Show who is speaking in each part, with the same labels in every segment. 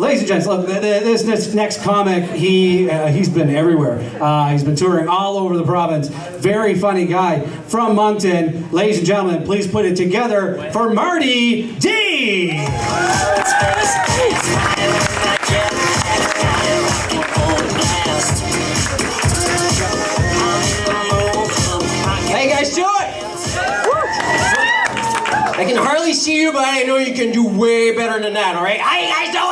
Speaker 1: Ladies and gents, look, this next comic, he's been everywhere. He's been touring all over the province. Very funny guy from Moncton. Ladies and gentlemen, please put it together for Marty-d!
Speaker 2: Hey guys, do it! I can hardly see you, but I know you can do way better than that, all right? How you guys doing?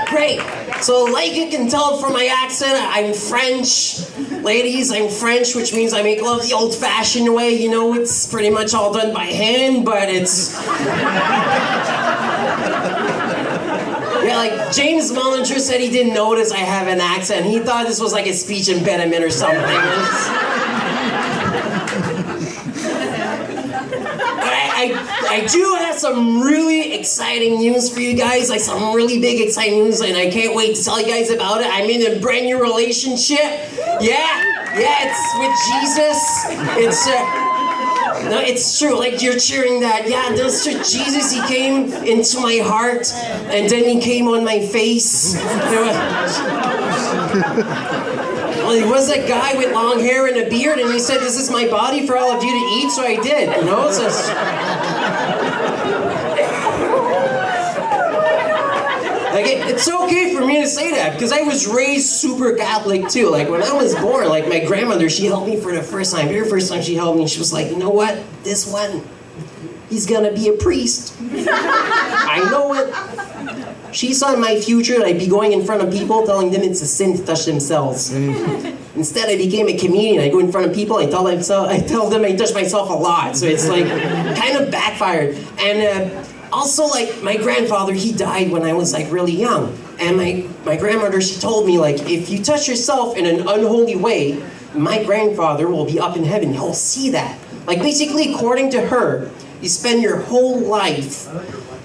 Speaker 2: Great. So like you can tell from my accent, I'm French. Ladies, I'm French, which means I make love the old-fashioned way. You know, it's pretty much all done by hand, but it's... Yeah, like James Mullinger said he didn't notice I have an accent. He thought this was like a speech impediment or something. I do have some really exciting news for you guys, like some really big exciting news, and I can't wait to tell you guys about it. I'm in a brand new relationship. Yeah, it's with Jesus. No, it's true, like you're cheering that. Yeah, that's true. Jesus, he came into my heart, and then he came on my face. Well, he was a guy with long hair and a beard, and he said, "This is my body for all of you to eat," so I did, you know? It's okay for me to say that, because I was raised super Catholic too. Like when I was born, like my grandmother, she held me for the first time. Very first time she held me, she was like, "You know what? This one, he's gonna be a priest." I know it. She saw in my future that I'd be going in front of people telling them it's a sin to touch themselves. Instead, I became a comedian. I go in front of people, I tell them I touch myself a lot. So it's like kind of backfired. And also, like my grandfather, he died when I was like really young. And my grandmother, she told me, like, if you touch yourself in an unholy way, my grandfather will be up in heaven. He'll see that. Like basically, according to her, you spend your whole life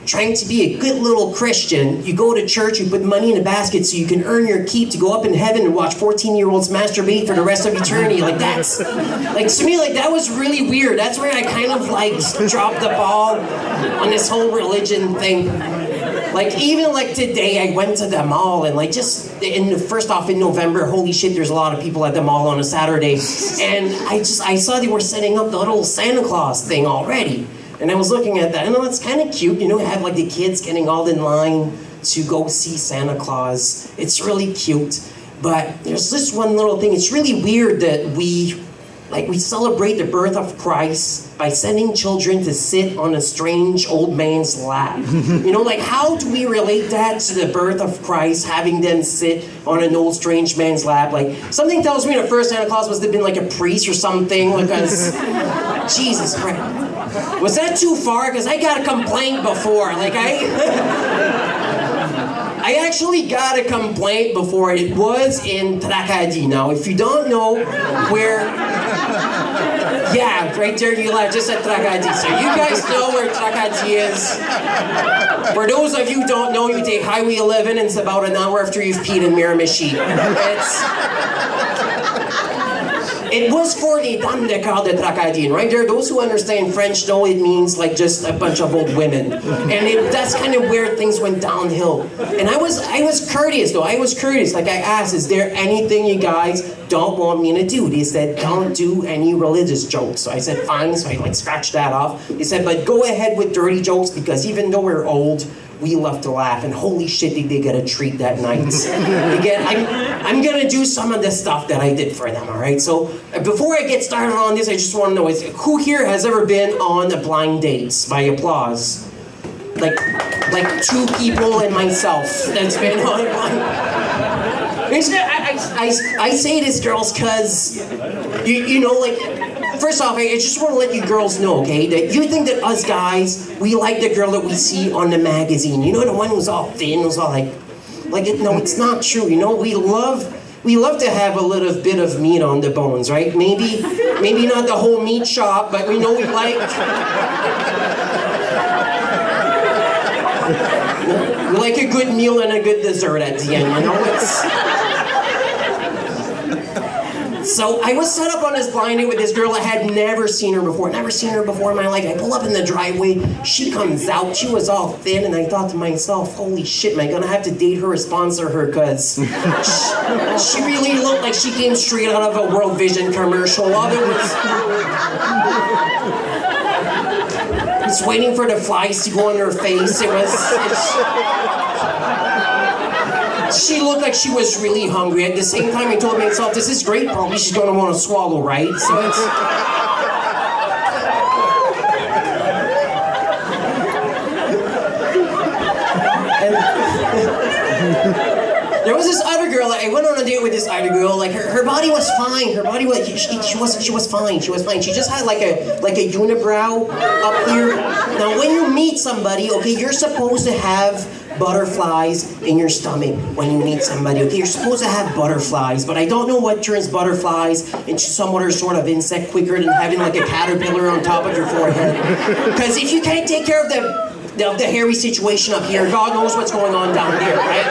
Speaker 2: trying to be a good little Christian. You go to church, you put money in a basket so you can earn your keep to go up in heaven and watch 14-year-olds masturbate for the rest of eternity. Like that's, like to me, like that was really weird. That's where I kind of like dropped the ball on this whole religion thing. Like even like today, I went to the mall and like just first off in November, holy shit, there's a lot of people at the mall on a Saturday. And I saw they were setting up the little Santa Claus thing already. And I was looking at that, and it's kind of cute, you know, have like the kids getting all in line to go see Santa Claus. It's really cute, but there's this one little thing. It's really weird that we celebrate the birth of Christ by sending children to sit on a strange old man's lap. You know, like how do we relate that to the birth of Christ, having them sit on an old strange man's lap? Like something tells me the first Santa Claus must have been like a priest or something, because Jesus Christ. Was that too far? Because I got a complaint before. Like I actually got a complaint before. It was in Tracadie. Now, if you don't know where... Yeah, right there you left, just at Tracadie. So you guys know where Tracadie is. For those of you who don't know, you take Highway 11 and it's about an hour after you've peed in Miramichi. It was for les dames de cœur de Tracadie, right there. Those who understand French know it means like just a bunch of old women, and that's kind of where things went downhill. And I was courteous though. I was courteous. Like I asked, is there anything you guys don't want me to do? They said, don't do any religious jokes. So I said, fine. So I like scratched that off. They said, but go ahead with dirty jokes, because even though we're old, we love to laugh, and holy shit, did they get a treat that night. I'm gonna do some of the stuff that I did for them, all right? So before I get started on this, I just want to know, who here has ever been on a blind date? By applause. Like 2 people and myself that's been on a blind date. I say this, girls, because, you know, like, first off, I just want to let you girls know, okay, that you think that us guys, we like the girl that we see on the magazine. You know, the one who's all thin, who's all like no, it's not true. You know, we love to have a little bit of meat on the bones, right? Maybe not the whole meat shop, but we know we like... We like a good meal and a good dessert at the end, you know? So I was set up on this blind date with this girl. I had never seen her before in my life. I pull up in the driveway, she comes out, she was all thin, and I thought to myself, holy shit, am I gonna have to date her or sponsor her? Because she really looked like she came straight out of a World Vision commercial. All it was waiting for the flies to go on her face. She looked like she was really hungry. At the same time, I told myself, this is great, probably she's gonna want to swallow, right? So it's... There was this other girl, I went on a date with this other girl, like her body was fine, she was fine. She just had like a unibrow up here. Now when you meet somebody, okay, you're supposed to have butterflies in your stomach when you meet somebody, okay? You're supposed to have butterflies, but I don't know what turns butterflies into some other sort of insect quicker than having like a caterpillar on top of your forehead. Because if you can't take care of the hairy situation up here, God knows what's going on down there, right?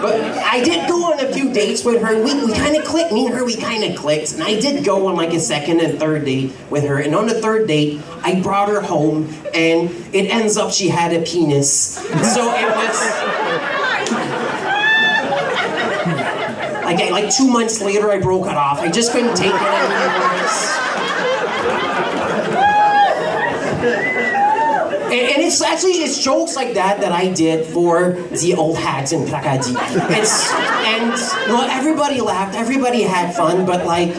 Speaker 2: But I did go on a few dates with her. We kind of clicked. Me and her, we kind of clicked. And I did go on like a second and third date with her. And on the third date, I brought her home, and it ends up she had a penis. So it was... Like 2 months later, I broke it off. I just couldn't take it anymore. And it's actually, it's jokes like that I did for the old hags in Marty-d. And well, everybody laughed, everybody had fun, but like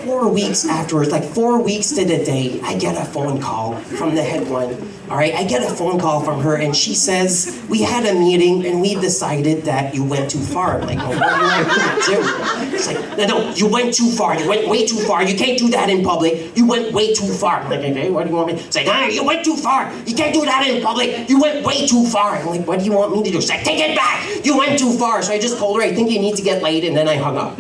Speaker 2: 4 weeks afterwards, like 4 weeks to the day, I get a phone call from the head one. All right, I get a phone call from her, and she says, we had a meeting, and we decided that you went too far. I'm like, well, what do you want me to do? It's like, no, you went too far. You went way too far. You can't do that in public. You went way too far. I'm like, okay, what do you want me to do? It's like, you went too far. You can't do that in public. You went way too far. I'm like, what do you want me to do? She's like, take it back. You went too far. So I just told her, I think you need to get laid, and then I hung up.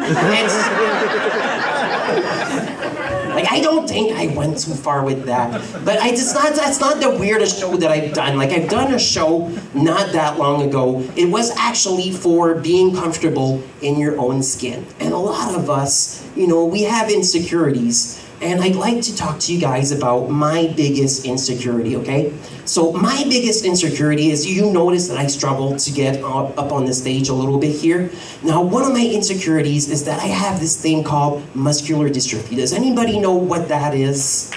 Speaker 2: Like, I don't think I went too far with that. But that's not the weirdest show that I've done. Like, I've done a show not that long ago. It was actually for being comfortable in your own skin. And a lot of us, you know, we have insecurities. And I'd like to talk to you guys about my biggest insecurity, okay? So my biggest insecurity is, you notice that I struggle to get up on the stage a little bit here. Now, one of my insecurities is that I have this thing called muscular dystrophy. Does anybody know what that is?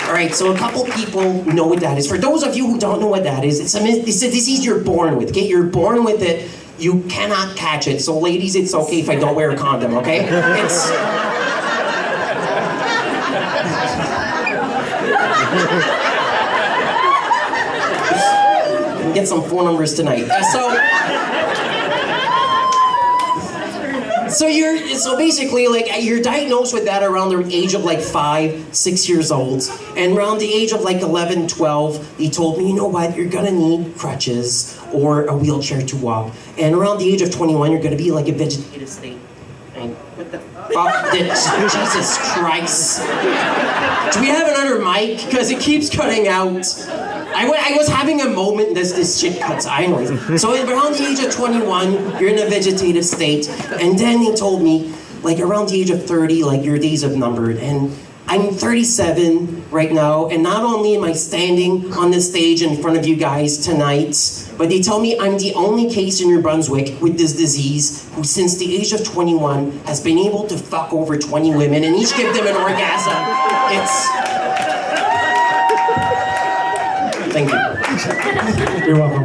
Speaker 2: All right, so a couple people know what that is. For those of you who don't know what that is, it's a disease you're born with, okay? You're born with it. You cannot catch it. So ladies, it's okay if I don't wear a condom, okay? It's... Get some phone numbers tonight. So basically, like, you're diagnosed with that around the age of like 5, 6 years old, and around the age of like 11, 12, they told me, you know what, you're gonna need crutches or a wheelchair to walk, and around the age of 21, you're gonna be like a vegetative state. And what the fuck did Jesus Christ? Do we have another mic? Because it keeps cutting out. I was having a moment as this shit cuts out. Anyways, so around the age of 21, you're in a vegetative state, and then he told me, like around the age of 30, like your days are numbered, and I'm 37 right now, and not only am I standing on the stage in front of you guys tonight, but they tell me I'm the only case in New Brunswick with this disease who, since the age of 21, has been able to fuck over 20 women and each give them an orgasm. Thank you.
Speaker 1: You're welcome.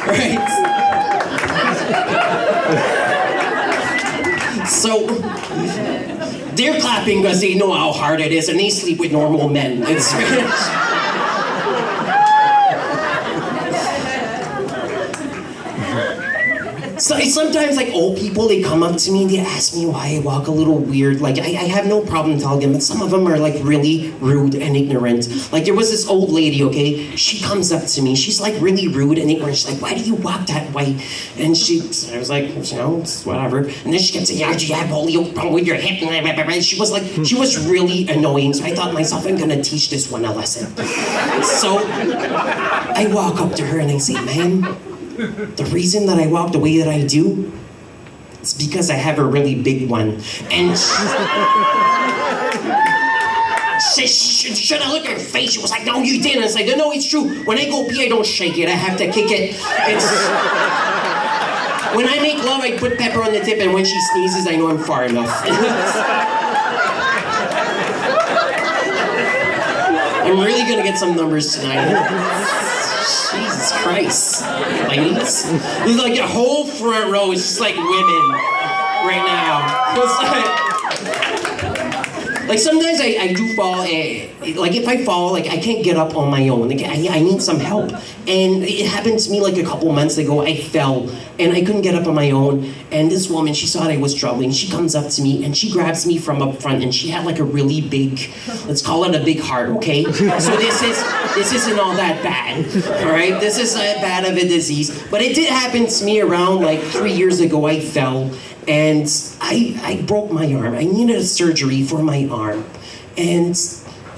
Speaker 2: Right. So, they're clapping because they know how hard it is, and they sleep with normal men. It's So Sometimes, like, old people, they come up to me and they ask me why I walk a little weird. Like, I have no problem telling them, but some of them are, like, really rude and ignorant. Like, there was this old lady, okay? She comes up to me. She's, like, really rude and ignorant. She's like, why do you walk that way? And I was like, you know, it's whatever. And then she kept saying, yeah, you have polio with your hip. And she was really annoying. So I thought to myself, I'm going to teach this one a lesson. So I walk up to her and I say, ma'am, the reason that I walk the way that I do, it's because I have a really big one. And should I look at her face? She was like, no, you didn't. I was like, no, it's true. When I go pee, I don't shake it. I have to kick it. When I make love, I put pepper on the tip, and when she sneezes, I know I'm far enough. I'm really gonna get some numbers tonight. Jesus Christ, ladies. There's like a whole front row is just like women right now. Like sometimes I do fall, like if I fall, like I can't get up on my own. Like I need some help. And it happened to me like a couple months ago. I fell and I couldn't get up on my own. And this woman, she saw that I was struggling. She comes up to me and she grabs me from up front and she had like a really big, let's call it a big heart, okay? So this isn't all that bad, all right? This isn't bad of a disease. But it did happen to me around like 3 years ago. I fell. And I broke my arm. I needed a surgery for my arm. And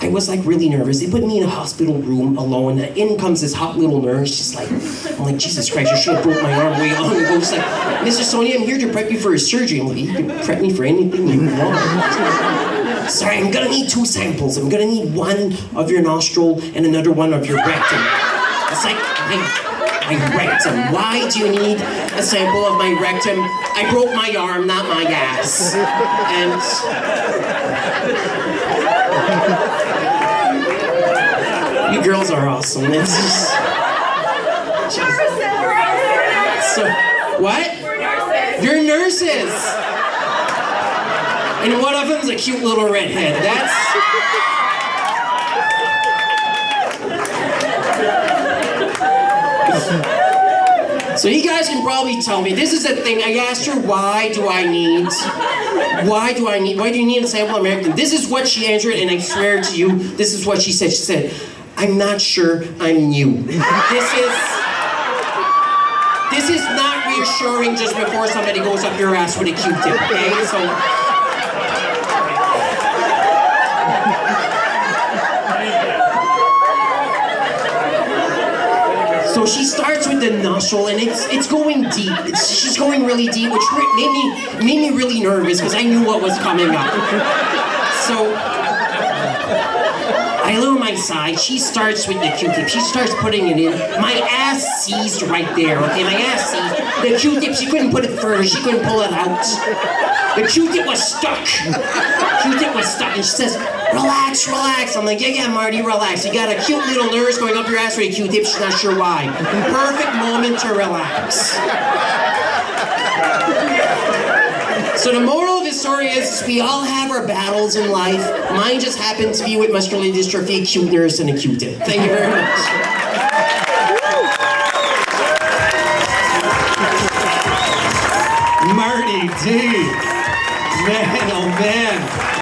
Speaker 2: I was like really nervous. They put me in a hospital room alone. In comes this hot little nurse. She's like, I'm like, Jesus Christ, you should have broke my arm way long ago. She's like, Mr. Sony, I'm here to prep you for a surgery. I'm like, you can prep me for anything you want. Sorry, I'm gonna need 2 samples. I'm gonna need one of your nostril and another one of your rectum. It's like, my rectum. Why do you need a sample of my rectum? I broke my arm, not my ass. And you girls are awesome. It's just... So, what? You're nurses. And one of them's a cute little redhead. That's... So you guys can probably tell me, this is the thing, I asked her, why do you need a sample of rectum? This is what she answered, and I swear to you, this is what she said. She said, I'm not sure I'm new. This is not reassuring just before somebody goes up your ass with a Q-tip, okay? So she starts with the nostril, and it's going deep. She's going really deep, which made me really nervous because I knew what was coming up. So I lower my side. She starts with the Q-tip. She starts putting it in. My ass seized right there. Okay, my ass seized. The Q-tip. She couldn't put it further. She couldn't pull it out. The Q-tip was stuck. Q-tip was stuck, and she says, relax, relax. I'm like, yeah, Marty, relax. You got a cute little nurse going up your ass with a Q-tip. She's not sure why. Perfect moment to relax. So the moral of the story is we all have our battles in life. Mine just happened to be with muscular dystrophy, a cute nurse, and a Q-tip. Thank you very much.
Speaker 1: Marty-d. Man, oh man.